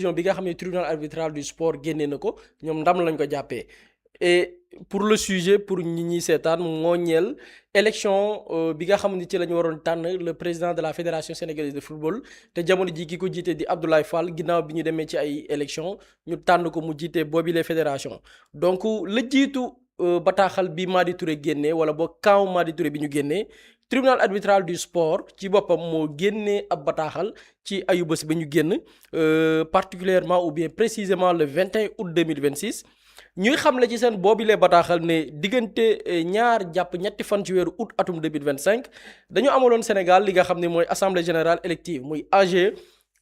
décision bi nga xam ne tribunal arbitral du sport génnee na ko ñoom ndam lañ ko jàppee. Et pour le sujet pour ñi ñuy seetaan moo ñeel élection bi nga xam ne ci la ñu waroon tànn le président de la fédération sénégalaise de football te jamono ji ki ko jiite di Abdoulaye Fall ginnaaw bi ñu demee ci ay élection ñu tànn ko mu jiite boobi les fédération donc la jiitu bataaxal bi Madi Touré génnee wala boo camp Madi Touré bi ñu génnee tribunal arbitral du sport ci boppam moo génnee ab bataaxal ci ayubés ba ñu génn particulièrement ou bien précisément le 21 août 2026 ñuy xamle ci seen boobilee bataaxal ne diggante ñaar jàpp ñetti fan ci weeru août atum 2025 dañu amaloon Sénégal li nga xam ne mooy assemblée générale élective muy AG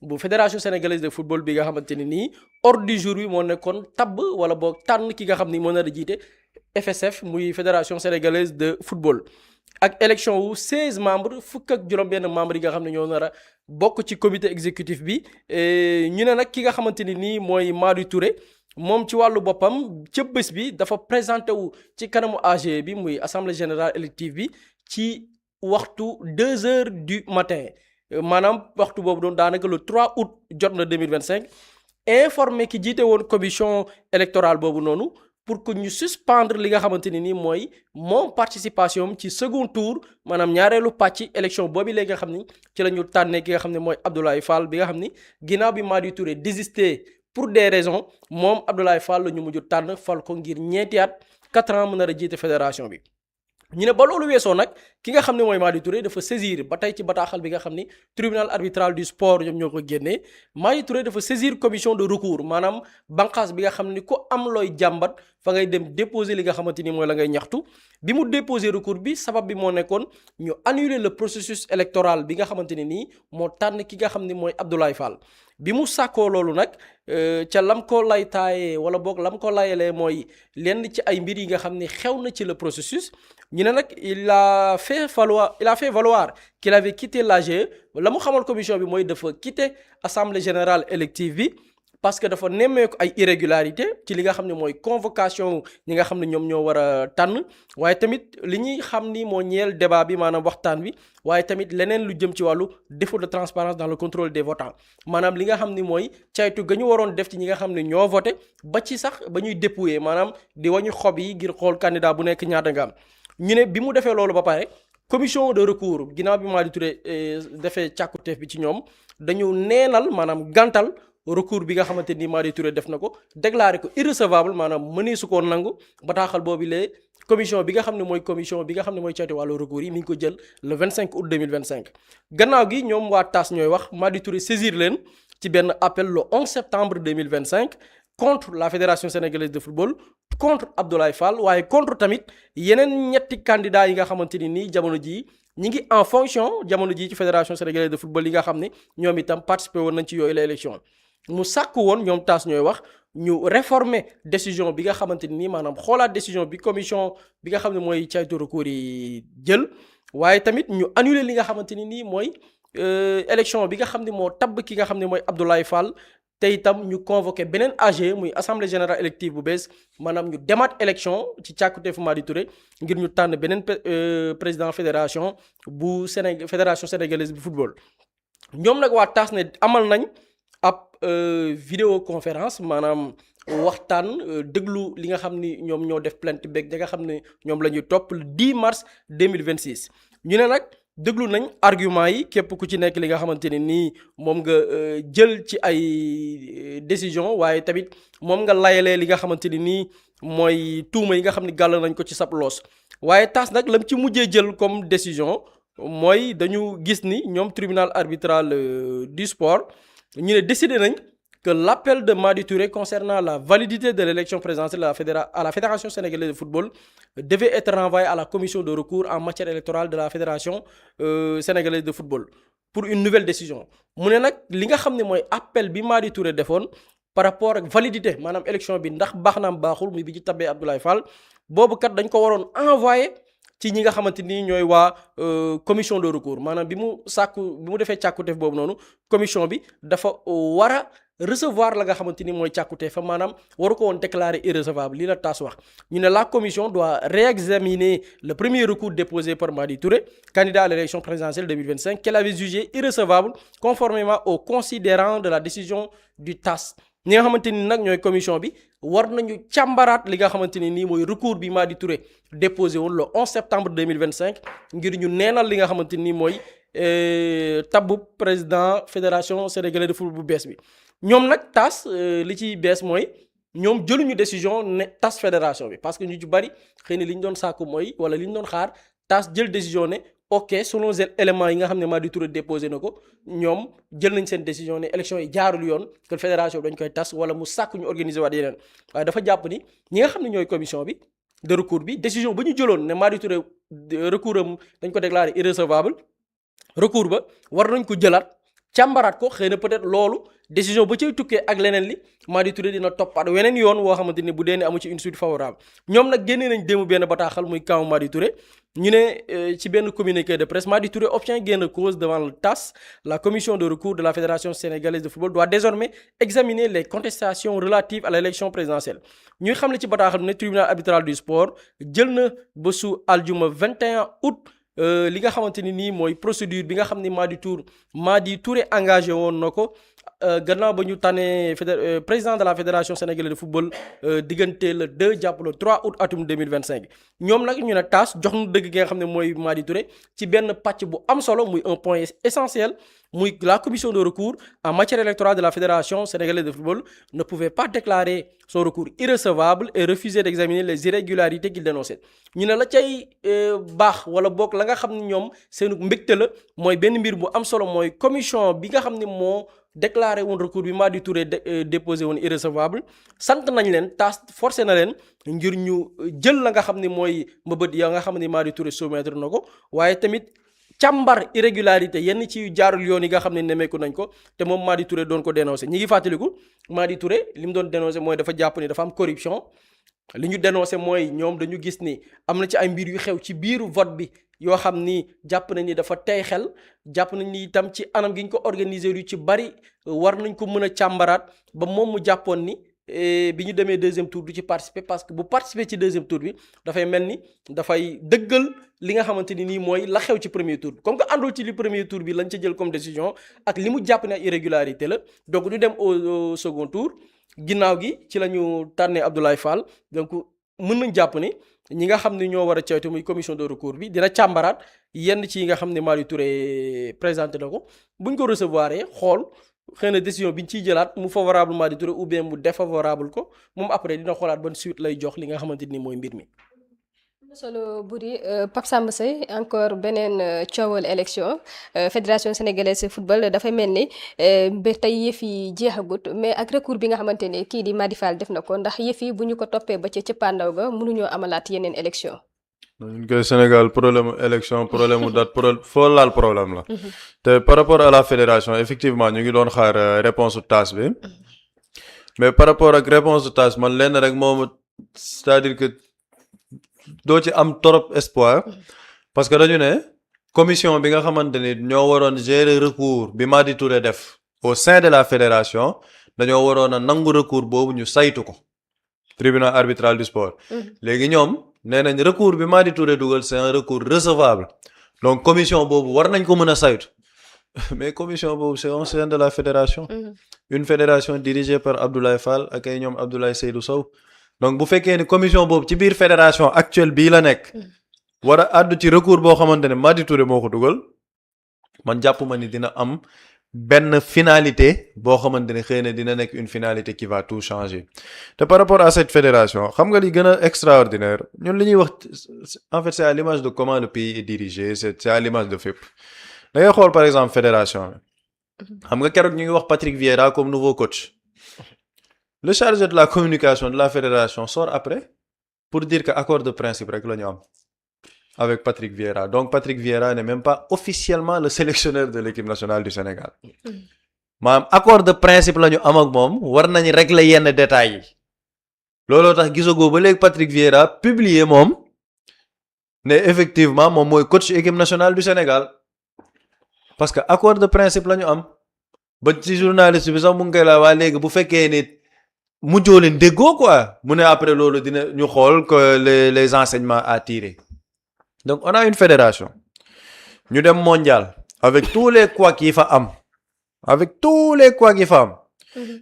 bu fédération sénégalaise de football bi nga xamante ne nii ordre du jour bi moo nekkoon tabb wala boog tànn ki nga xam ni moo nar a jiite FSF muy fédération sénégalaise de football. ak élection wu 16 membres fukk ak juróom-benn membres yi nga xam ne ñoo nar a bokk ci comité exécutif bi ñu ne nag ki nga xamante ni nii mooy Madi Touré moom ci wàllu boppam ca bés bi dafa présenté wu ci kanamu AG bi muy assemblée générale élective bi ci waxtu 2 heures du matin maanaam waxtu boobu doon daanaka le 3 août jot na 2025 informé ki jiite woon commission électorale boobu noonu. pour que ñu suspendre li nga xamante ne nii mooy moom participation ci second tour maanaam ñaareelu pàcc élection boobu léegi nga xam ni ci la ñu tànnee ki nga xam ne mooy Abdoulaye Fall bi nga xam ni ginnaaw bi Madi Touré désisté pour des raisons moom Abdoulaye Fall la ñu mujj tànn fal ko ngir ñeenti at 4 ans mu nar a jiite fédération bi. ñu ne ba loolu weesoo nag ki nga xam ne mooy Madi Touré dafa saisir ba tey ci bataaxal bi nga xam ni tribunal arbitral du sport ñoom ñoo ko génnee Madi Touré dafa saisir commission de recours maanaam banqaas bi nga xam ni ku am looy jàmbat fa ngay dem déposer li nga xamante ni mooy la ngay ñaxtu bi mu déposer recours bi sabab bi moo nekkoon ñu annuler le processus électoral bi nga xamante ne nii moo tànn ki nga xam ni mooy Abdoulaye Fall. bi mu sàkkoo loolu nag ca lam ko lay taayee wala boog lam ko layalee mooy lenn ci ay mbir yi nga xam ni xew na ci le processus ñu ne nag il a fait valoir qu'il avait quitté l'AGE la mu xamal commission bi mooy dafa quitté assemblée générale élective bi parce que dafa nemmeeku ay irrégularité ci li nga xam ne mooy convocation ñi nga xam ne ñoom ñoo war a tànn waaye tamit li ñuy xam ni moo ñeel débat bi maanaam waxtaan bi waaye tamit leneen lu jëm ci wàllu défaut de transparence dans le contrôle des votants maanaam li nga xam ni mooy caytu ga ñu waroon def ci ñi nga xam ne ñoo voté ba ci sax ba ñuy dépouiller maanaam di wañu xob yi ngir xool candidat bu nekk ñaata nga am ñu ne bi mu defee loolu ba pare commission de recours ginnaaw bi Madi Touré defee càkkuteef bi ci ñoom dañu neenal maanaam gàntal recours bi nga xamante ni Madi Touré def na ko déclaré ko irrecevable maanaam mënee su koo nangu bataaxal boobu lee commission bi nga xam ne mooy commission bi nga xam ne mooy caytu wàllu recours yi mi ngi ko jël le 25 août 2025 gannaaw gi ñoom waa TAS ñooy wax Madi Touré saisir leen ci benn appel le 11 septembre 2025 contre la fédération sénégalaise de football contre Abdoulaye Fall waaye contre tamit yeneen ñetti candidats yi nga xamante ni nii jamono jii ñi ngi en fonction jamono jii ci fédération sénégalaise de football yi nga xam ne ñoom itam participé woon nañ ci yooyu la élection mu sàkku woon ñoom TAS ñooy wax ñu réformer décision bi nga xamante ni nii maanaam xoolaat décision bi commission bi nga xam ne mooy caytu recours yi jël waaye tamit ñu annuler li nga xamante ni nii mooy élection bi nga xam ne moo tabb ki nga xam ne mooy Abdoulaye Fall te itam ñu convoqué beneen AG muy assemblée générale élective bu bees maanaam ñu demaat élection ci càkkuteefu Madi Touré ngir ñu tànn beneen président fédération bu fédération sénégalaise bu football ñoom nag waa TAS ne amal nañ ab vidéoconférence maanaam waxtaan déglu li nga xam ni ñoom ñoo def plainte beeg nga xam ne ñoom la ñuy topp le 10 mars 2026 ñu ne nag déglu nañ argument yi képp ku ci nekk li nga xamante ne nii moom nga jël ci ay décision waaye tamit moom nga layalee li nga xamante ni nii mooy tuuma yi nga xam ne gàll nañ ko ci sab loos waaye TAS nag lam ci mujjee jël comme décision mooy dañu gis ni ñoom tribunal arbitral du sport ñu ne décidé nañ que l'appel de Madi Touré concernant la validité de l'élection présidentielle à la fédération sénégalaise de football devait être renvoyé à la commission de recours en matière électorale de la fédération sénégalaise de football pour une nouvelle décision mu ne nag li nga xam ne mooy appel bi Madi Touré defoon par rapport ak validité maanaam élection bi ndax baax naam baaxul muy bi ci tabee Abdoulaye Fall boobu kat dañ ko waroon envoyé ci ñi nga xamante ni ñooy waa commission de recours maanaam bi mu defee càkkuteef boobu noonu commission bi dafa war a recevoir la nga xamante ni mooy càkkutee fa maanaam waru ko woon déclarer irrecevable lii la TAS wax ñu ne la commission doit réexaminer le premier recours déposé par Madi Touré candidat à l'élection présidentielle 2025 qu'elle avait jugé irrecevable conformément aux considérants de la décision du TAS ñi nga xamante ni nag ñooy commission bi war nañu càmbaraat li nga xamante ni nii mooy recours bi Madi Touré déposé woon le 11 septembre 2025 ngir ñu neenal li nga xamante ni mooy tabbu président fédération sénégalaise de football bu bees bi ñoom nag TAS li ci bees mooy ñoom jëluñu décision ne tas fédération bi parce que ñu ci bari xëy na li ñu doon sàkku mooy wala li ñu doon xaar TAS jël décision ne ok selon les éléments yi nga xam ne Madi Touré déposé na ko ñoom jël nañ seen décision ne élection yi jaarul yoon que fédération bi dañ koy tas wala mu sàkk ñu organiser waat yeneen waaye dafa jàpp ni ñi nga xam ne ñooy commission bi de recours bi décision ba ñu jëloon ne Madi Touré recours am dañ ko déclaré irrecevable recours ba war nañ ko jëlaat càmbaraat ko xëy na peut-être loolu décision ba cay tukkee ak leneen li Madi Touré dina toppaat weneen yoon woo xamante ni bu dee ne amu ci une suite favorable ñoom nag génnee nañ démb benn bataaxal muy kaw Madi Touré ñu ne ci benn communiqué de presse Madi Touré obtient gain de cause devant le TAS la commission de recours de la fédération sénégalaise de football doit désormais examiner les contestations relatives à l'élection présidentielle ñuy xam ne ci bataaxal bi ne tribunal arbitral du sport jël na bésu aljuma 21 août li nga xamante ni nii mooy procédure bi nga xam ni Madi Touré engagé woon na ko gannaaw ba ñu tànnee président de la fédération sénégalaise de football diggante le 2 jàpp le 3 août atum 2025 ñoom nag ñu ne TAS jox na dëgg gi nga xam ne mooy Madi Touré ci benn pàcc bu am solo muy un point essentiel muy la commission de recours en matière électorale de la fédération sénégalaise de football ne pouvait pas déclarer son recours irrecevable et refuser d'examiner les irrégularités qu'il dénonçait ñu ne la cay baax wala boog la nga xam ne ñoom seenu mbégte la mooy benn mbir bu am solo mooy commission bi nga xam ne moo déclaré woon recours bi Madi Touré déposé woon irrecevable sant nañ leen TAS forcé na leen ngir ñu jël la nga xam ne mooy mbëbët ya nga xam ne Madi Touré soumettre na ko waaye tamit càmbar irrégularité yenn ci jaarul yoon yi nga xam ne nemeeku nañ ko te moom Madi Touré doon ko dénoncé ñi ngi fàttaliku Madi Touré li mu doon dénoncé mooy dafa jàpp ni dafa am corruption li ñu dénoncé mooy ñoom dañu gis ni am na ci ay mbir yu xew ci biiru vote bi yoo xam ni jàpp nañ ni dafa tey xel jàpp nañ ni itam ci anam gi ñu ko organiser yu ci bari war nañ ko mën a càmbaraat ba moom mu jàppoon ni bi ñu demee deuxième tour du ci participer parce que bu participer ci deuxième tour bi dafay mel ni dafay dëggal li nga xamante ni nii mooy la xew ci premier tour bi comme que àndul ci li premier tour bi lañ ca jël comme décision ak li mu jàpp ne irrégularité la donc du dem au second tour ginnaaw gi ci la ñu tànnee Abdoulaye Fall donc mën nañ jàpp ni ñi nga xam ne ñoo war a ceytu muy commission de recours bi dina càmbaraat yenn ci yi nga xam ne Madi Touré présenté na ko buñ ko recevoir xool xëy na décision bi ñu ciy jëlaat mu favorable Madi Touré ou bien mu défavorable ko moom après dina xoolaat ban suite lay jox li nga xamante ni mooy mbir mi. solo Boury Pape Samba Seye encore beneen coowal élection fédération sénégalaise de football dafay mel ni ba tey yëf yi jeexagut mais ak recours bi nga xamante ni kii di Madi Fall def na ko ndax yëf yi bu ñu ko toppee ba ca cëppaandaw ga mënuñoo amalaat yeneen élection. ñun koy Sénégal problème élection problème mu date foo laal problème la. te par rapport à la fédération effectivement ñu ngi doon xaar réponse su TAS bi mais par rapport ak réponse su TAS man lenn rek moom c'est-à-dire que. doo ci am trop espoir parce que dañu ne commission bi nga xamante ni ñoo waroon gérer recours bi Madi Touré def au sein de la fédération dañoo waroon a nangu recours boobu ñu saytu ko tribunal arbitral du sport léegi ñoom nee nañ recours bi Madi Touré dugal c'est un recours recevable donc commission boobu war nañ ko mën a saytu mais commission boobu c'est au sein de la fédération une fédération dirigée par Abdoulaye Fall ak ay ñoom Abdoulaye Seydou Sow donc bu fekkee ni commission boobu ci biir fédération actuelle bii la nekk war a àddu ci recours boo xamante ne Madi Touré moo ko dugal man jàpp ma ni dina am benn finalité boo xamante ne xëy na dina nekk une finalité qui va tout changer te par rapport à cette fédération xam nga li gën a extraordinaire ñun li ñuy wax en fait c'est à l'image de comment le pays est dirigé c'est à l'image de fépp da ngay xool par exemple fédération bi xam nga keroog ñu ngi wax Patrick Vieira comme nouveau coach le chargé de la communication de la fédération sort après pour dire que accord de principe rek la ñu am avec Patrick Vieira donc Patrick Vieira n'est même pas officiellement le sélectionneur de l'équipe nationale du Sénégal maanaam accord de principe la ñu am ak moom war nañ régler yenn détails yi looloo tax gisagoo ba léegi Patrick Vieira publier moom ne effectivement moom mooy coach équipe nationale du Sénégal parce que accord de principe la ñu am ba ci journaliste bi sax mu ngi koy la waa léegi bu fekkee ni mujjoo leen déggoo quoi mu ne après loolu dina ñu xool que les enseignements à tirer donc on a une fédération ñu dem mondial avec tous les couacs yi fa am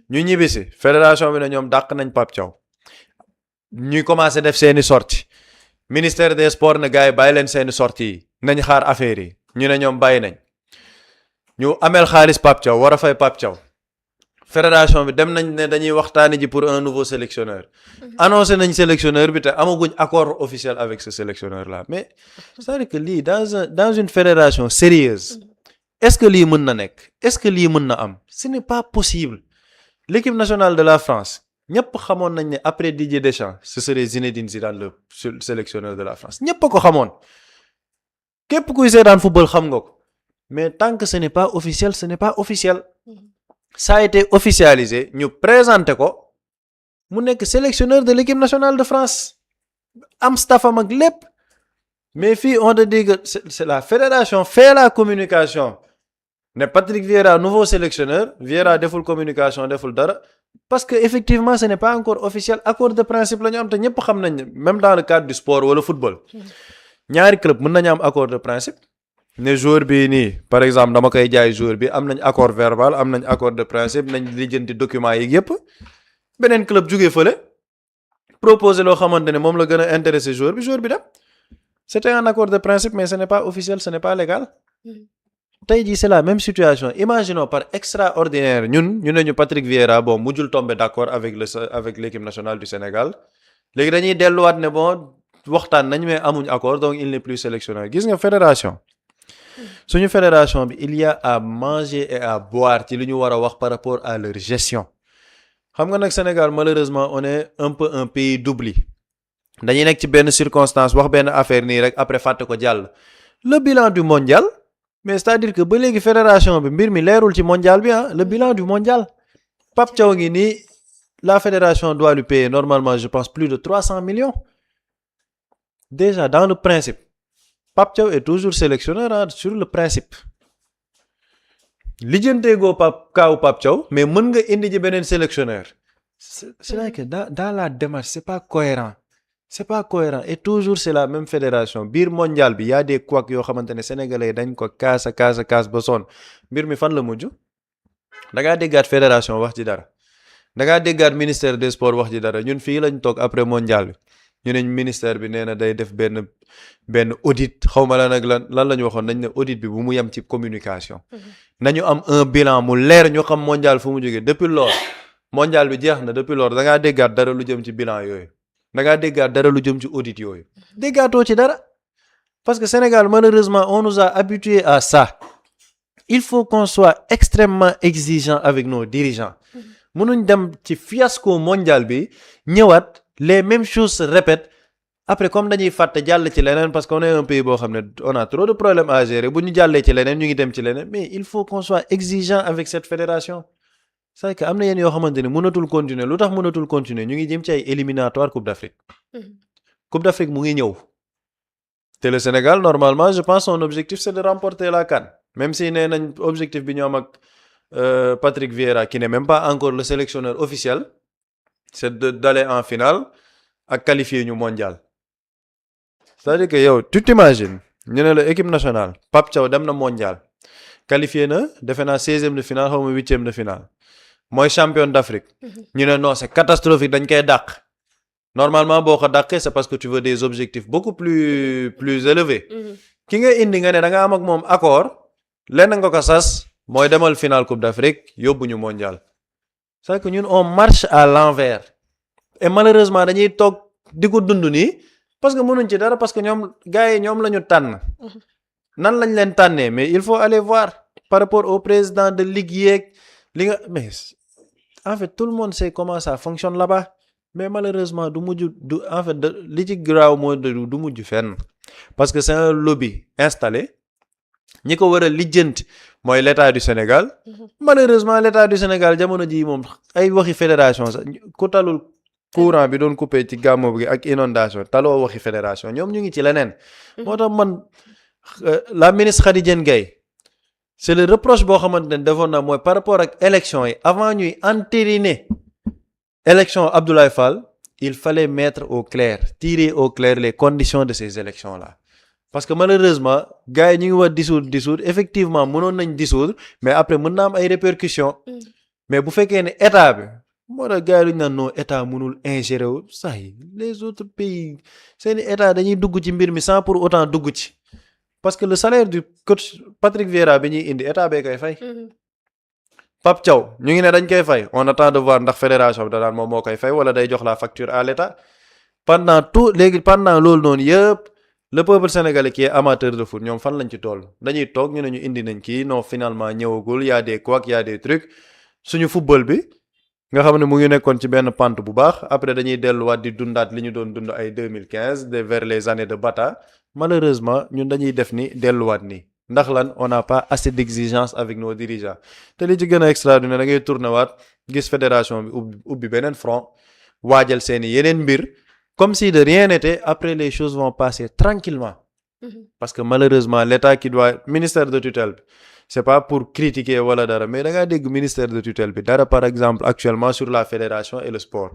ñu ñibbisi fédération bi ne ñoom dàq nañ Pape Thiaw ñuy commencé def seeni sorties ministère des sports ne gars yi bàyyi leen seeni sorties yi nañ xaar affaire yi ñu ne ñoom bàyyi nañ ñu ameel xaalis Pape Thiaw war a fay Pape Thiaw fédération bi dem nañ ne dañuy waxtaani ji pour un nouveau sélectionneur annoncé nañ sélectionneur bi te amaguñ accord officiel avec ce sélectionneur là mais c'est-à-dire que lii dans une fédération sérieuse est-ce que lii mën na nekk est-ce que lii mën na am ce n'est pas possible l'équipe nationale de la France ñëpp xamoon nañ ne après Didier Deschamps ce serait Zinedine Zidane le sélectionneur de la France ñëpp a ko xamoon képp kuy seetaan football xam nga ko mais tant que ce n'est pas officiel ce n'est pas officiel ça a été officialisé ñu présenté ko mu nekk sélectionneur de l'équipe nationale de France am staffam ak lépp mais fii on te dit que c'est la fédération fait la communication ne Patrick Vieira nouveau sélectionneur Vieira deful communication deful dara parce que effectivement ce n'est pas encore officiel accord de principe la ñu am te ñëpp xam nañ ne même dans le cadre du sport wala football ñaari club mën nañu am accord de principe ne joueur bi nii par exemple dama koy jaay joueur bi am nañ accord verbal am nañ accord de principe nañ lijjanti documents yi yëpp beneen club jugee fële proposer loo xamante ne moom la gën a intéressé joueur bi dem c'était un accord de principe mais ce n'est pas officiel ce n'est pas légal tey jii c'est la même situation imaginons par extraordinaire ñu ne ñu Patrick Vieira bon mujjul tomber d'accord avec l'équipe nationale du Sénégal léegi dañuy delluwaat ne bon waxtaan nañ mais amuñ accord donc il n'est plus sélectionneur gis nga fédération suñu fédération bi il y a à manger et à boire ci li ñu war a wax par rapport à leur gestion xam nga nag Sénégal malheureusement on est un peu un pays d'oubli dañuy nekk ci benn circonstance wax benn affaire nii rek après fàtte ko jàll le bilan du mondial mais c'est-à-dire que ba léegi fédération bi mbir mi leerul ci mondial bi le bilan du mondial Pape Thiaw ngi nii la fédération doit lui payer normalement je pense plus de 300 millions déjà dans le principe Pape Thiaw est toujours sélectionneur sur le principe lijjanteegoo kaaw Pape Thiaw mais mën nga indi ji beneen sélectionneur c'est vrai que dans la démarche c'est pas cohérent et toujours c'est la même fédération biir mondial bi y a des couacs yoo xamante ne sénégalais dañ ko kaas ba sonn mbir mi fan la mujj da ngaa déggaat fédération wax ci dara da ngaa déggaat ministère des sports wax ci dara ñun fii lañ toog après mondial bi ñu ne ministère bi nee na day def benn audit xawma la nag lan la ñu waxoon nañ ne audit bi bu mu yem ci communication nañu am un bilan mu leer ñu xam mondial fu mu jógee depuis lors mondial bi jeex na depuis lors da ngaa déggaat dara lu jëm ci bilan yooyu da ngaa déggaat dara lu jëm ci audit yooyu déggaatoo ci dara parce que Sénégal malheureusement on nous a habitués à ça il faut qu'on soit extrêmement exigeant avec nos dirigeants mënuñ dem ci fiasco mondial bi ñëwaat les mêmes choses se répètent après comme dañuy fàtte jàll ci leneen parce qu'on est un pays boo xam ne on a trop de problèmes à gérer bu ñu jàllee ci leneen ñu ngi dem ci leneen mais il faut qu'on soit exigeant avec cette fédération c'est que am na yenn yoo xamante ne mënatul continuer lu tax mënatul continuer ñu ngi jëm ci ay éliminatoires Coupe d'Afrique Coupe d'Afrique mu ngi ñëw te le Sénégal normalement je pense son objectif c'est de remporter la CAN même si nee nañ objectif bi ñu am ak Patrick Vieira qui n'est même pas encore le sélectionneur officiel c'est d'aller en finale ak qualifier ñu mondial c'est-à-dire que yow tu t'imagines ñu ne la équipe nationale Pape Thiaw dem na mondial qualifié na defe naa 16e de finale xaw ma 8e de finale mooy champion d'Afrique ñu ne non c'est catastrophique dañ koy dàq normalement boo ko dàqee c'est parce que tu veux des objectifs beaucoup plus élevés ki nga indi nga ne da nga am ak moom accord lenn nga ko sas mooy demal finale Coupe d'Afrique yóbbu ñu mondial c'est que ñun on marche à l'envers et malheureusement dañuy toog di ko dund nii parce que mënuñ ci dara parce que ñoom gars yi ñoom la ñu tànn nan lañ leen tànnee mais il faut aller voir par rapport au président de ligue yeeg li nga mais en fait tout le monde sait comment ça fonctionne là-bas mais malheureusement du mujj en fait li ci graaw mooy du mujj fenn parce que c'est un lobby installé ñi ko war a lijjanti mooy l'état du Sénégal malheureusement l'état du Sénégal jamono ji moom ay waxi fédération sax ku talul courant bi doon coupé ci gàmmu bi ak inondation taloo waxi fédération ñoom ñu ngi ci leneen moo tax man la ministre Khady Diène Gaye c'est le reproche boo xamante ne defoon na mooy par rapport ak élection yi avant ñuy entériner élection Abdoulaye Fall il fallait mettre au clair tirer au clair les conditions de ces élections là parce que malheureusement gars yi ñu ngi war dissoudre effectivement mënoon nañ dissoudre mais après mën na am ay répercussions mais bu fekkee ne état bi moo tax gars yi lu ñu naan non état mënul ingérer wu sax les autres pays seeni état dañuy dugg ci mbir mi sans pour autant dugg ci parce que le salaire du coach Patrick Vieira bi ñuy indi état bee koy fay. Pape Thiaw ñu ngi ne dañ koy fay on attend de voir ndax fédération bi da daan moom moo koy fay wala day jox la facture à l'état pendant loolu noonu yëpp le peuple sénégalais qui est amateur de foot ñoom fan lañ ci toll dañuy toog ñu ne ñu indi nañ kii non finalement ñëwagul y a des couacs y a des trucs suñu football bi nga xam ne mu ngi nekkoon ci benn pente bu baax après dañuy delluwaat di dundaat li ñu doon dund ay 2015 vers les années de Bata malheureusement ñun dañuy def ni delluwaat nii ndax lan on n'a pas assez d'exigence avec nos dirigeants te li ci gën a extraordinaire da ngay tourner waat gis fédération bi ubbi beneen front waajal seeni yeneen mbir comme si de rien n'était après les choses vont passer tranquillement parce que malheureusement l'état qui doit ministère de tutelle bi c'est pas pour critiquer wala dara mais da ngaa dégg ministère de tutelle bi dara par exemple actuellement sur la fédération et le sport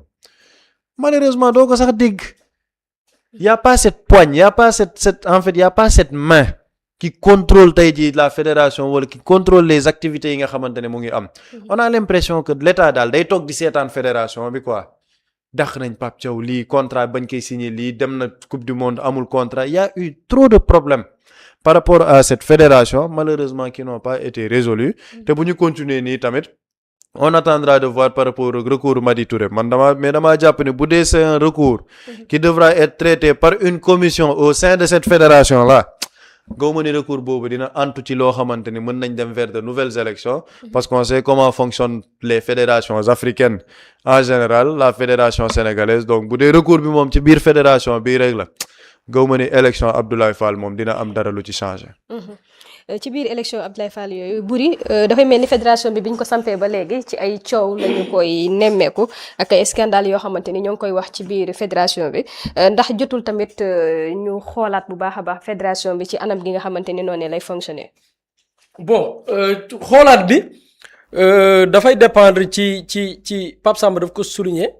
malheureusement doo ko sax dégg y a pas cette poigne y a pas y a pas cette main qui contrôle tey jii la fédération wala qui contrôle les activités yi nga xamante ne mu ngi am on a l'impression que l'état daal day toog di seetaan fédération bi quoi dàq nañ Pape Thiaw lii contrat bañ koy signé lii dem na coupe du monde amul contrat y a eu trop de problèmes par rapport à cette fédération malheureusement qui n'ont pas été résolus te bu ñu continuer nii tamit on attendra de voir par rapport au recours Madi Touré damaa jàpp ne bu dee c'est un recours qui devra être traité par une commission au sein de cette fédération là gaw ma ni recours boobu dina antu ci loo xamante ni mën nañ dem vers de nouvelles élections parce qu'on sait comment fonctionnent les fédérations africaines en général la fédération sénégalaise donc bu dee recours bi moom ci biir fédération bii rek la gaw ma ni élection Abdoulaye Fall moom dina am dara lu ci changé. ci biir élection Abdoulaye Fall yooyu Boury dafay mel ni fédération bi biñ ko sampee ba léegi ci ay coow lañu koy nemmeeku ak ay scandale yoo xamante ni ñoo ngi koy wax ci biir fédération bi ndax jotul tamit ñu xoolaat bu baax a baax fédération bi ci anam gi nga xamante ni noonu lay fonctionner. bon xoolaat bi dafay dépendre ci Pape Samba daf ko souligner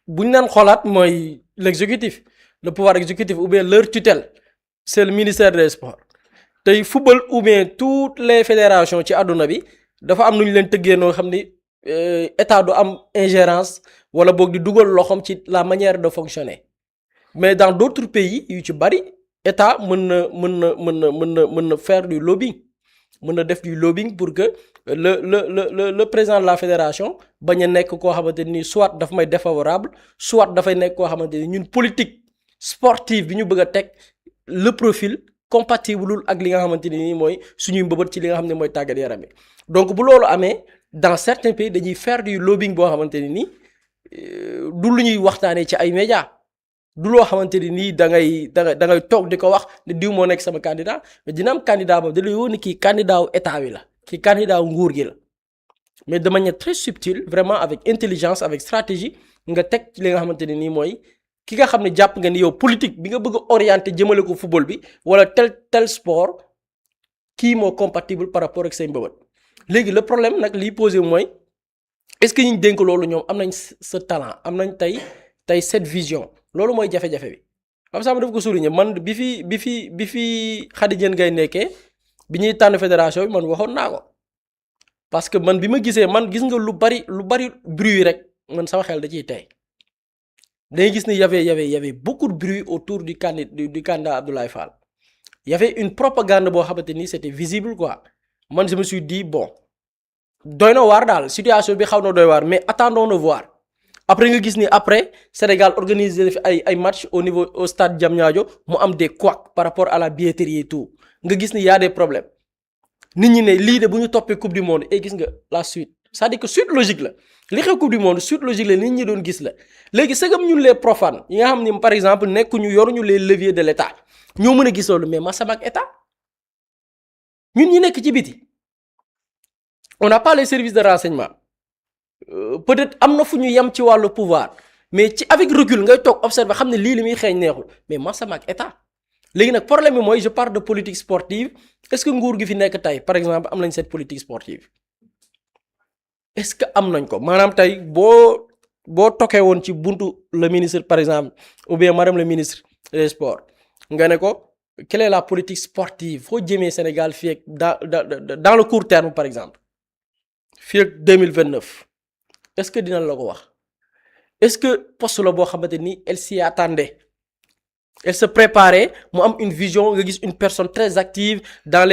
bu ñu naan xoolaat mooy l'exécutif le pouvoir exécutif ou bien leur tutelle c'est le ministère des sports. tey football ou bien toutes les fédérations ci àdduna bi dafa am nu ñu leen tëggee noo xam ni état du am ingérence wala boog di dugal loxoom ci la manière de fonctionner mais dans d'autres pays yu ci bari état mën na faire du lobbying mën na def du lobbying pour que le président de la fédération bañ a nekk koo xamante ni soit daf may défavorable soit dafay nekk koo xamante ni ñun politique sportive bi ñu bëgg a teg le profil compatible ak li nga xamante ni nii mooy suñuy mbëbët ci li nga xam ne mooy tàggat yaram bi donc bu loolu amee dans certains pays dañuy faire du lobbying boo xamante ni nii du lu ñuy waxtaanee ci ay médias du loo xamante ni nii da ngay toog di ko wax ne diw moo nekk sama candidat mais dina am candidat boobu da lay wóor ni kii candidat wu état wi la kii candidat wu nguur gi la mais de manière très subtile vraiment avec intelligence avec stratégie nga teg ci li nga xamante ni nii mooy. ki nga xam ne jàpp nga ni yow politique bi nga bëgg a orienter jëmale ko football bi wala tel sport kii moo compatible par rapport ak say mbëbët léegi le problème nag liy posé mooy est-ce que ñu dénk loolu ñoom am nañ ce talent am nañ tey cette vision loolu mooy jafe-jafe bi. Pape Samba daf ko souligner man bi fi Khady Diène Gaye nekkee bi ñuy tànn fédération bi man waxoon naa ko parce que man bi ma gisee man gis nga lu bari bruit rek man sama xel da ciy tey. dañuy gis ni y avait beaucoup de bruit autour du candidat Abdoulaye Fall y avait une propagande boo xamante ni c'était visible quoi man je me suis dit bon doy na waar daal situation bi xaw na doy waar mais attendons de voir après nga gis ni après Sénégal organisé fi ay match au stade Diamniadio mu am des couacs par rapport à la billetterie et tout nga gis ni y a des problèmes nit ñi ne lii de bu ñu toppee coupe du monde et gis nga la suite c'est-à-dire que suite logique la li xew coupe du monde suite logique la nit ñi doon gis la léegi sëgam ñun les profanes yi nga xam ni par exemple nekkuñu yoruñu les leviers de l'état ñoo mën a gis loolu mais masam ak état ñun ñi nekk ci biti on n'a pas les services de renseignement peut-être am na fu ñu yem ci wàllu pouvoir mais ci avec recul ngay toog observer xam ne lii li muy xeeñ neexul mais masam ak état léegi nag problème bi mooy je parle de politique sportive est-ce que nguur gi fi nekk tey par exemple am nañ cette politique sportive est-ce que am nañ ko maanaam tey boo tokkee woon ci buntu le ministre par exemple ou bien madame le ministre des sports nga ne ko quelle est la politique sportive foo jëmee Sénégal fii ak dans le court terme par exemple fii ak 2029 est-ce que dina la ko wax est-ce que poste la boo xamante ni elle s'y attendait elle se préparait mu am une vision nga gis une personne très active dans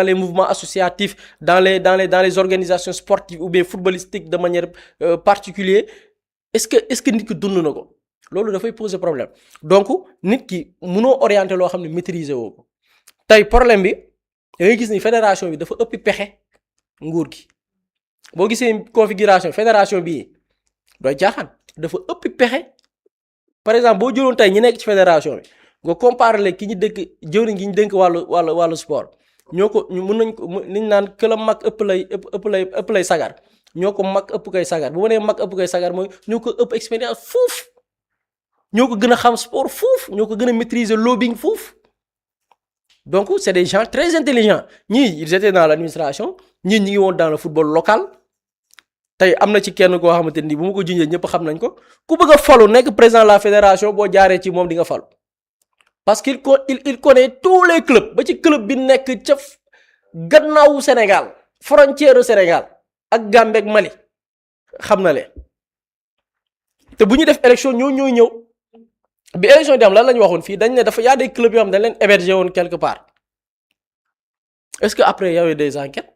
les mouvements associatifs dans les organisations sportives ou bien footballistiques de manière particulière est-ce que nit ki dund na ko loolu dafay poser problème donc nit ki mënoo orienter loo xam ne maîtriser woo ko tey problème bi da ngay gis ni fédération bi dafa ëppi pexe nguur gi boo gisee configuration fédération bii dooy jaaxaan dafa ëppi pexe par exemple boo jëloon tey ñi nekk ci fédération bi nga comparer le ki ñu dëkk jëwriñ gi ñu dénk wàllu sport ñoo ko mën nañ ko niñ naan que la mag ëpp lay sagar ñoo ko mag ëpp koy sagar bu ma nee mag ëpp koy sagar mooy ñoo ko ëpp expérience fuuf ñoo ko gën a xam sport fuuf ñoo ko gën a maîtriser lobbying fuuf donc c'est des gens très intelligents ñii ils étaient dans l'administration ñii ñi ngi woon dans le football local tey am na ci kenn koo xamante ni bu ma ko junjee ñëpp xam nañ ko ku bëgg a falu nekk président de la fédération boo jaaree ci moom di nga falu parce qu'il connaît tous les clubs ba ci club bi nekk ca gannaawu Sénégal frontière Sénégal ak Gambie ak Mali xam na leen te bu ñu def élection ñooy ñëw bi élection di am lan la ñu waxoon fii dañ ne dafa y a des clubs yoo xam dañ leen héberger woon quelque part est-ce que après y avait des enquêtes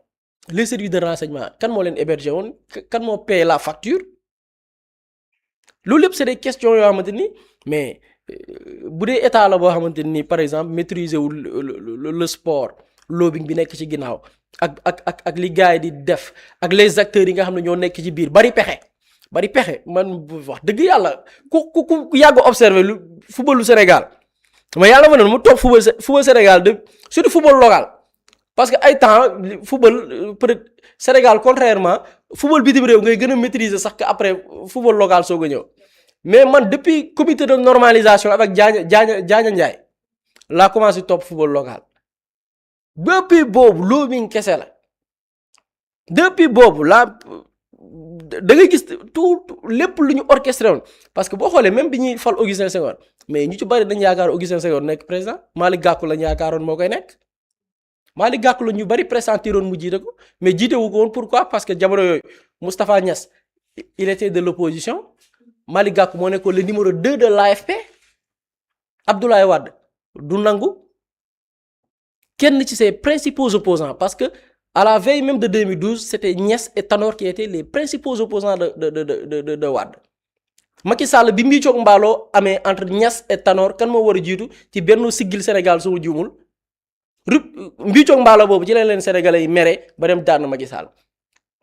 les services de renseignement kan moo leen héberger woon kan moo paye la facture loolu lépp c'est des questions yoo xamante ni mais bu dee état la boo xamante ni par exemple maîtriser wul le sport lobbying bi nekk ci ginnaaw ak li gars yi di def ak les acteurs yi nga xam ne ñoo nekk ci biir bari pexe man wax dëgg yàlla ku yàgg observer lu football lu Sénégal mais yàlla ma ne mu toog football Sénégal de surtout football local parce que ay temps football peut-être Sénégal contrairement football bitim réew ngay gën a maîtriser sax que après football local soog a ñëw mais man depuis comité de normalisation avec Diagne Ndiaye laa commencé topp football local depuis boobu lobbying kese la depuis boobu laa da ngay gis tout lépp lu ñu orchestré woon parce que boo xoolee même bi ñuy fal Augustin Senghor mais ñu ci bari dañ yaakaar Augustin Senghor nekk président Malick Gakou lañ yaakaaroon moo koy nekk Malick Gakou la ñu bari pressentiroon mu jiite ko mais jiite wu ko woon pourquoi parce que jamono yooyu Moustapha Niasse il était de l'opposition Malick Gakou moo nekkoon le numéro 2 de l'AFP Abdoulaye Wade du nangu kenn ci ses principaux opposants parce que à la veille même de 2012 c'était Niasse et Tanor qui étaient les principaux opposants de Wade Macky Sall bi mbii coog mbaaloo amee entre Niasse et Tanor kan moo war a jiitu ci benn siggil Sénégal su ma juumul mbii coog mbaaloo boobu ci leen Sénégalais yi mere ba dem daan Macky Sall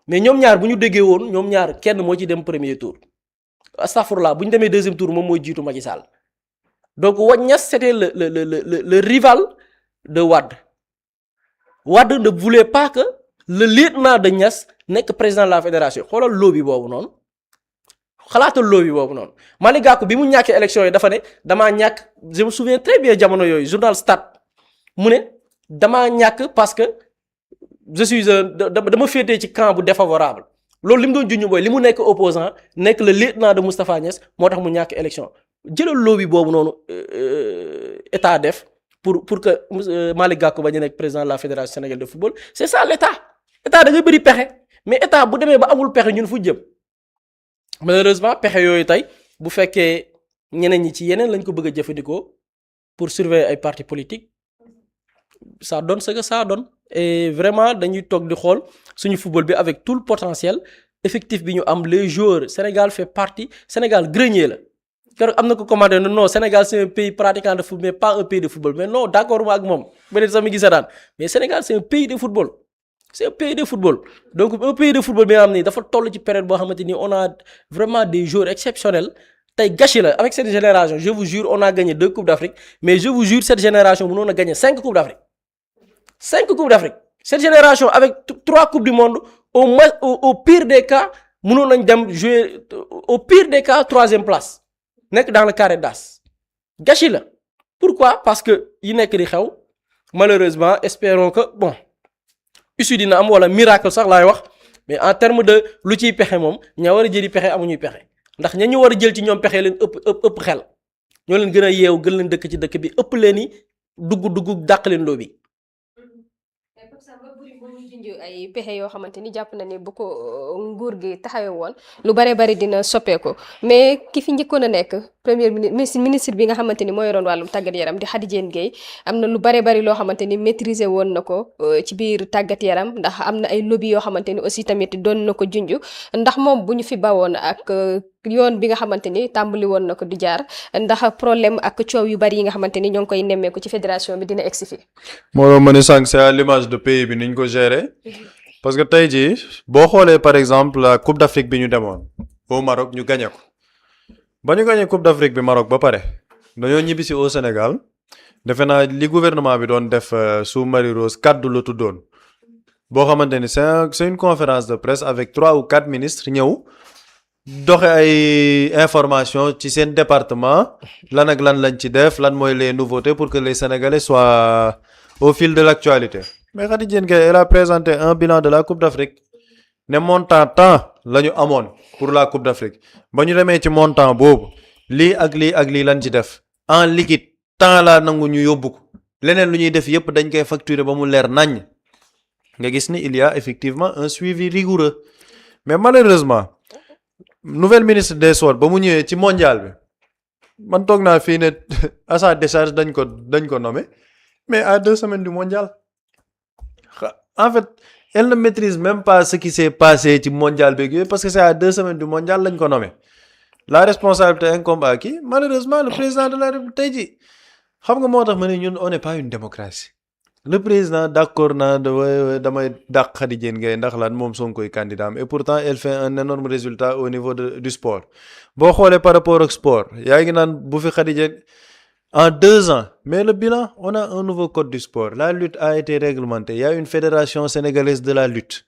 mais ñoom ñaar bu ñu déggee woon ñoom ñaar kenn moo ci dem premier tour astafurlah bu ñu demee deuxième tour moom mooy jiitu Macky Sall donc Niasse c'était le rival de Wade Wade ne voulait pas que le lieutenant de Niasse nekk président de la fédération xoolal lobby boobu noonu xalaatal lobby boobu noonu Malick Gakou bi mu ñàkkee élection yi dafa ne damaa ñàkk je me souviens très bien jamono yooyu journal Stade mu ne damaa ñàkk parce que je suis dama féetee ci camp bu défavorable loolu li mu doon junj mooy li mu nekk opposant nekk le lieutenant de Moustapha Niasse moo tax mu ñàkk élection jëlal lobby boobu noonu état def pour que Malick Gakou bañ a nekk président de la fédération sénégalaise de football c'est ça l'état da ngay bëri pexe mais état bu demee ba amul pexe ñun fu jëm malheureusement pexe yooyu tey bu fekkee ñeneen ñi ci yeneen lañ ko bëgg a jëfandikoo pour surveiller ay partis politiques ça donne ce que ça donne et vraiment dañuy toog di xool suñu football bi avec tout le potentiel effectif bi ñu am les joueurs Sénégal grenier la. keroog am na ko commandé non Sénégal c'est un pays pratiquant de football mais pas un pays de football mais non d'accord ma ak moom peut-être sax mi gis daan mais Sénégal c'est un pays de football donc un pays de football bi nga xam ni dafa toll ci période boo xamante ni on a vraiment des joueurs exceptionnels tey gâchis la avec cette génération je vous jure on a gagné 2 coupes d'Afrique mais je vous jure cette génération mënoon a gagné 5 coupes d'Afrique cette génération avec 3 coupes du monde au moins au pire des cas mënoon nañ dem jouer au pire des cas 3e place nekk dans le carré d'as gâchis la pourquoi parce que yi nekk di xew malheureusement espérons que bon issue dina am wala miracle sax laay wax mais en terme de lu ciy pexe moom ña war a jëli pexe amuñuy pexe ndax ña ñu war a jël ci ñoom pexe leen ëpp xel ñoo leen gën a yeewu gën leen dëkk ci dëkk bi ëpp leen i dugg dàq leen loo bi. ay pexe yoo xamante ni jàpp na ni bu ko nguur gi taxawee woon lu bare bari dina soppeeku mais ki fi njëkkoon a nekk premier ministre bi nga xamante ni moo yoroon wàllum tàggat yaram di Khady Diène Gaye am na lu bare bari loo xamante ni maîtriser woon na ko ci biir tàggat yaram ndax am na ay lobby yoo xamante ni aussi tamit doon na ko junj ndax moom bu ñu fi bawoon ak yoon bi nga xamante ni tàmbali woon na ko du jaar ndax problème ak coow yu bari yi nga xamante ni ñoo ngi koy nemmeeku ci fédération bi dina egsi fi. moo ma ne sànq c'est à l'image de pays bi ni ñu ko gérer parce que tey jii boo xoolee par exemple la Coupe d'Afrique bi ñu demoon au Maroc ñu gagné ko ba ñu gagné Coupe d'Afrique bi Maroc ba pare dañoo ñibbisi au Sénégal defe naa li gouvernement bi doon def sous Marie Rose kaddu la tuddoon boo xamante ni c'est une conférence de presse avec 3 ou 4 ministres ñëw. doxe ay information ci seen département lan ak lan lañ ci def lan mooy les nouveautés pour que les Sénégalais soient au fil de l'actualité mais Khady Diène Gaye elle a présenté un bilan de la Coupe d'Afrique ne montant temps la ñu amoon pour la Coupe d'Afrique ba ñu demee ci montant boobu lii ak lii lañ ci def en liquide temps laa nangu ñu yóbbu ko leneen lu ñuy def yépp dañ koy facturer ba mu leer naññ nga gis ni il y a effectivement un suivi rigoureux mais malheureusement nouvelle ministre des sports ba mu ñëwee ci mondial bi man toog naa fii ne à sa décharge dañ ko nommé mais à 2 semaines du mondial en fait elle ne maîtrise même pas ce qui s'est passé ci mondial beeg yooyu parce que c'est à 2 semaines du mondial lañ ko nommé la responsabilité incombe à qui malheureusement le président de la République tey jii xam nga moo tax ma ne ñun on n'est pas une démocratie le président d'accord naa damay dàq Khady Diène Gaye ndax lan moom Sonkoy candidat am et pourtant elle fait un énorme résultat au niveau du sport boo xoolee par rapport ak sport yaa ngi naan bu fi Khady Diène en 2 ans mais le bilan on a un nouveau code du sport la lutte a été réglementée il y a une fédération sénégalaise de la lutte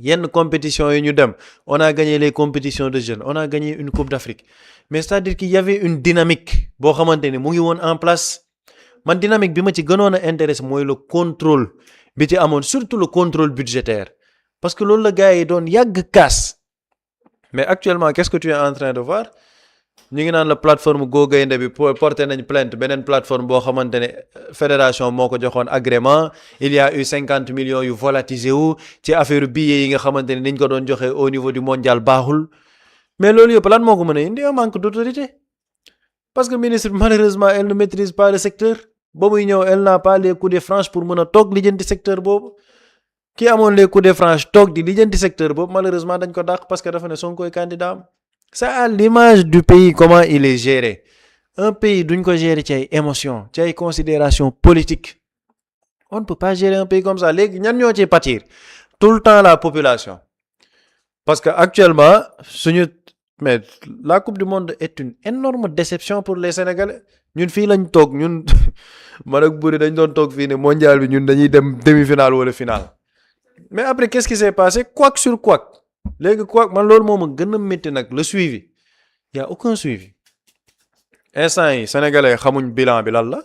yenn compétition yi ñu dem on a gagné les compétitions de jeunes on a gagné une coupe d'Afrique mais c'est-à-dire qu'il y avait une dynamique boo xamante ni mu ngi woon en place man dynamique bi ma ci gënoon a intéressé mooy le contrôle bi ci amoon surtout le contrôle budgétaire parce que loolu la gars yi doon yàgg kaas mais actuellement qu'est-ce que tu es en train de voir ñu ngi naan la plateforme Go Gaindé bi porté nañ plainte beneen plateforme boo xamante ne fédération moo ko joxoon agrément il y a eu 50 millions yu volatilisé wu ci affaire billets yi nga xamante ne niñ ko doon joxe au niveau du mondial baaxul mais loolu yëpp lan moo ko mën a indi un manque d'autorité parce que ministre malheureusement elle ne maîtrise pas le secteur ba muy ñëw elle n'a pas les coups de franche pour mën a toog lijjanti secteur boobu ki amoon les coups de franche toog di lijjanti secteur boobu malheureusement dañ ko dàq parce que dafa ne Sonko candidat am c'est à l'image du pays comment il est géré un pays duñ ko gérer ci ay émotions ci ay considérations politiques on ne peut pas gérer un pays comme ça léegi ñan ñoo ciy pâtir tout le temps la population parce que actuellement mais la coupe du monde est une énorme déception pour les Sénégalais ñun fii lañ toog ñun man ak Buri dañ doon toog fii ne mondial bi ñun dañuy dem demi-finale wala finale mais après qu'est-ce qui s'est passé couac sur couac léegi couac man loolu moo ma gën a métti nag le suivi y a aucun suivi instant yi Sénégalais xamuñ bilan bi lan la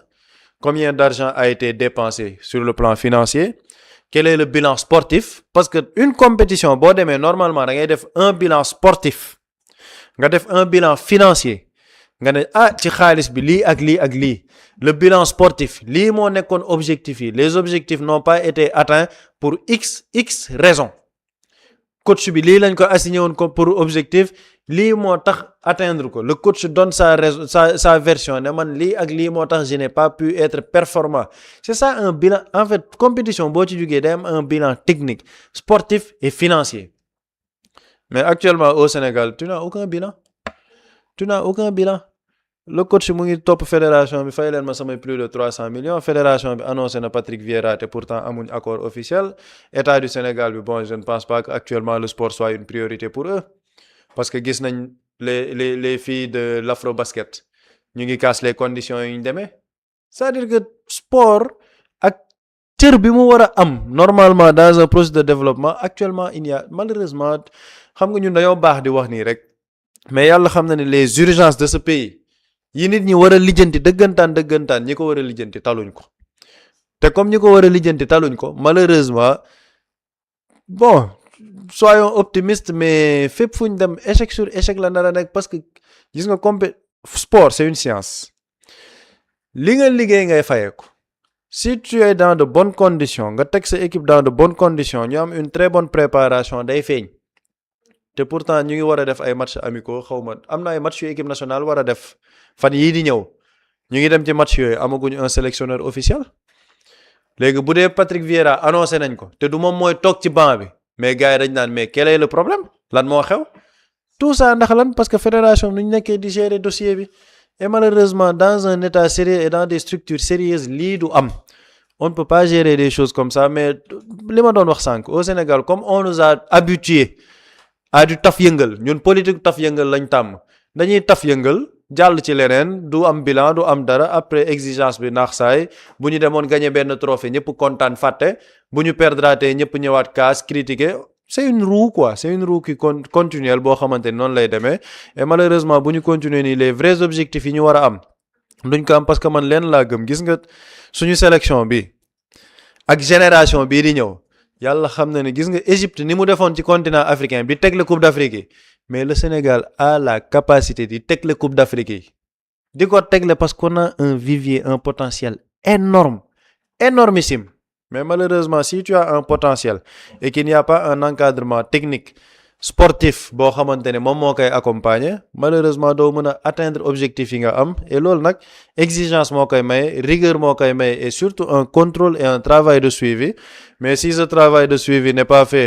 combien d'argent a été dépensé sur le plan financier quel est le bilan sportif parce que une compétition boo demee normalement da ngay def un bilan sportif nga def un bilan financier nga ne ci xaalis bi lii ak lii ak lii le bilan sportif lii moo nekkoon objectif yi les objectifs n'ont pas été atteints pour x raisons coach bi lii lañ ko assigné woon ko pour objectif lii moo tax atteindre ko le coach donne sa version ne man lii ak lii moo tax je n'ai pas pu être performant c'est ça un bilan en fait compétition boo ci jógee day am un bilan technique sportif et financier mais actuellement au Sénégal tu n'as aucun bilan le coach mu ngi topp fédération bi fay leen ma samay plus de 300 millions fédération bi annoncé na Patrick Vieira te pourtant amuñ accord officiel état du Sénégal bi bon je ne pense pas que actuellement le sport soit une priorité pour eux parce que gis nañ les filles de l'afro-basket ñu ngi casse les conditions yi ñu demee c'est-à-dire que sport ak cër bi mu war a am normalement dans un processus de développement actuellement il y a malheureusement xam nga ñun dañoo baax di wax nii rek mais yàlla xam na ne les urgences de ce pays yi nit ñi war a lijjanti dëggantaan ñi ko war a lijjanti taluñ ko te comme ñi ko war a lijjanti taluñ ko malheureusement bon soyons optimistes mais fépp fu ñu dem échec sur échec la nar a nekk parce que gis nga sport c'est une science li nga liggéey ngay fayeeku si tu es dans de bonnes conditions nga teg sa équipe dans de bonnes conditions ñu am une très bonne préparation day feeñ te pourtant ñu ngi war a def ay matchs amicaux xaw ma am na ay matchs yu équipe nationale war a def fan yii di ñëw ñu ngi dem ci match yooyu amaguñu un sélectionneur officiel léegi bu dee Patrick Vieira annoncé nañ ko te du moom mooy toog ci banc bi mais gars yi dañ naan mais quel est le problème lan moo xew tout ça ndax lan parce que fédération nu ñu nekkee di gérer dossier bi et malheureusement dans un état sérieux et dans des structures sérieuses lii du am on ne peut pas gérer des choses comme ça mais li ma doon wax sànq au Sénégal comme on nous a habitués à du taf yëngal ñun politique taf yëngal lañ tàmm dañuy taf yëngal jàll ci leneen du am bilan du am dara après exigence bi naax saay bu ñu demoon gagné benn trophée ñëpp kontaan fàtte bu ñu perdraatee ñëpp ñëwaat kaas critiquer c'est une roue quoi c'est une roue qui continuelle boo xamante ni noonu lay demee et malheureusement bu ñu continuer nii les vrais objectifs yi ñu war a am duñ ko am parce que man leen laa gëm gis nga suñu sélection bi ak génération bii di ñëw yàlla xam na ne gis nga Égypte ni mu defoon ci continent africain bi teg la Coupe d'Afrique yi mais le Sénégal a la capacité di teg la Coupe d'Afrique yi di ko tegle parce qu'on a un vivier un potentiel énorme énormissime mais malheureusement si tu as un potentiel et qu'il n'y a pas un encadrement technique sportif boo xamante ne moom moo koy accompagner malheureusement doo mën a atteindre objectif yi nga am et loolu nag exigence moo koy maye rigueur moo koy maye et surtout un contrôle et un travail de suivi mais si ce travail de suivi n'est pas fait